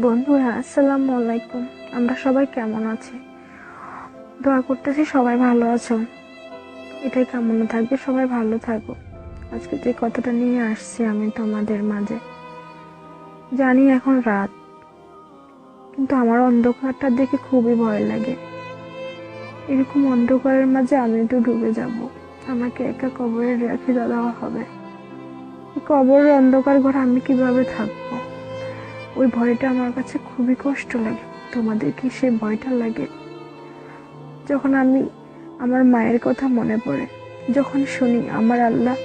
বন্ধুরা, আসসালামু আলাইকুম। আমরা সবাই কেমন আছি? দোয়া করতেছি সবাই ভালো আছো। এটাই কামনা থাকবে, সবাই ভালো থাকো। আজকে যে কথাটা নিয়ে আসছি আমি তোমাদের মাঝে, জানি এখন রাত, কিন্তু আমার অন্ধকারটা দেখে খুবই ভয় লাগে। এরকম অন্ধকারের মাঝে আমি তো ডুবে যাব, আমাকে একা কবরে রেখে দেওয়া হবে। কবরের অন্ধকার ঘরে আমি কিভাবে থাকবো? ওই ভয়টা আমার কাছে খুবই কষ্ট লাগে। তোমাদের কি সেই ভয়টা লাগে? যখন আমার মায়ের কথা মনে পড়ে, যখন শুনি আমার আল্লাহ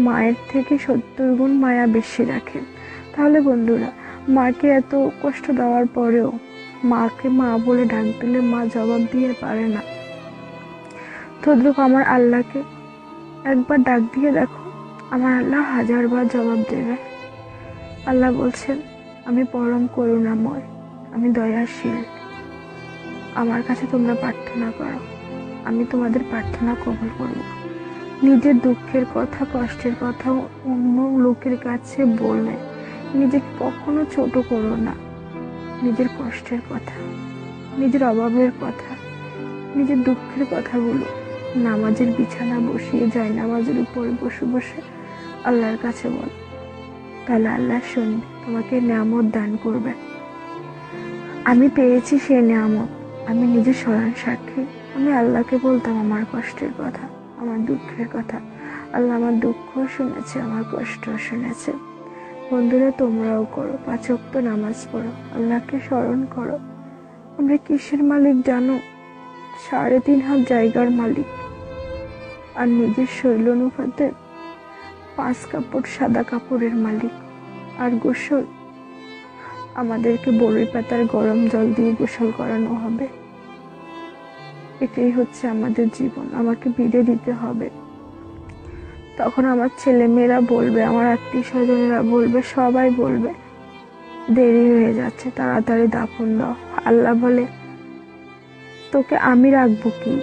মায়ের থেকে 70 গুণ মায়া বেশি রাখেন, তাহলে বন্ধুরা, মাকে এত কষ্ট দেওয়ার পরেও মাকে মা বলে ডাক দিলে মা জবাব দিয়ে পারে না। তদ্রুপ আমার আল্লাহকে একবার ডাক দিয়ে দেখো, আমার আল্লাহ 1000 বার জবাব দেবে। আল্লাহ বলছেন, আমি পরম করুণাময়, আমি দয়াশীল। আমার কাছে তোমরা প্রার্থনা করো, আমি তোমাদের প্রার্থনা কবুল করব। নিজের দুঃখের কথা, কষ্টের কথা অন্য লোকের কাছে বলে নিজেকে কখনো ছোট করো না। নিজের কষ্টের কথা, নিজের অভাবের কথা, নিজের দুঃখের কথাগুলো নামাজের বিছানা বসিয়ে যায়, নামাজের উপরে বসে বসে আল্লাহর কাছে বল, তাহলে আল্লাহ শুনবে, তোমাকে নিয়ামত দান করবে। আমি পেয়েছি সেই নিয়ামত, আমি নিজের স্মরণ সাক্ষী। আমি আল্লাহকে বলতাম আমার কষ্টের কথা, আমার দুঃখের কথা। আল্লাহ আমার দুঃখ শুনেছে, আমার কষ্ট শুনেছে। বন্ধুরা, তোমরাও করো, 5 ওয়াক্ত নামাজ পড়ো, আল্লাহকে স্মরণ করো। আমরা কিসের মালিক জানো? 3.5 হাত জায়গার মালিক, আর নিজের শৈল অনুপাতে 5 কাপড় সাদা কাপড়ের মালিক। আর গোসল, আমাদেরকে বড়ই পাতার গরম জল দিয়ে গোসল করানো হবে। এটাই হচ্ছে আমাদের জীবন, আমাকে বিদায় দিতে হবে। তখন আমার ছেলে মেয়েরা বলবে, আমার আত্মীয় স্বজনেরা বলবে, সবাই বলবে দেরি হয়ে যাচ্ছে, তাড়াতাড়ি দাফন দাও। আল্লাহ বলে, তোকে আমি রাখবো কি?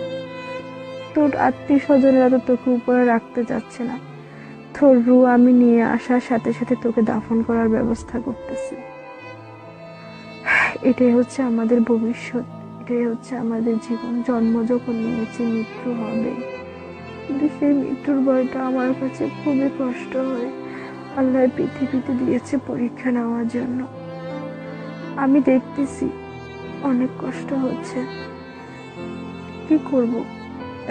তোর আত্মীয় স্বজনেরা তো তোকে উপরে রাখতে চাচ্ছে না। তোর রু আমি নিয়ে আসার সাথে সাথে তোকে দাফন করার ব্যবস্থা করতেছি। এটাই হচ্ছে আমাদের ভবিষ্যৎ, এটাই হচ্ছে আমাদের জীবন। জন্ম যখন নিয়েছি, মৃত্যু হবে, কিন্তু সেই মৃত্যুর ভয়টা আমার কাছে খুবই কষ্ট হয়। আল্লাহ পৃথিবীতে দিয়েছে পরীক্ষা নেওয়ার জন্য। আমি দেখতেছি অনেক কষ্ট হচ্ছে, কি করব?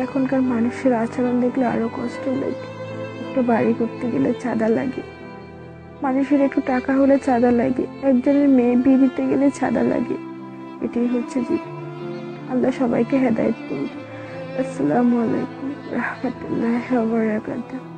এখনকার মানুষের আচরণ দেখলে আরো কষ্ট লাগে। একটা বাড়ি করতে গেলে চাঁদা লাগে, মানুষের একটু টাকা হলে চাঁদা লাগে, একজনের মেয়ে বিয়ে দিতে গেলে চাঁদা লাগে। এটাই হচ্ছে জীবন। আল্লাহ সবাইকে হেদায়েত করুন। আসসালামু আলাইকুম রাহমাতুল্লাহি ওয়া বারাকাতুহু।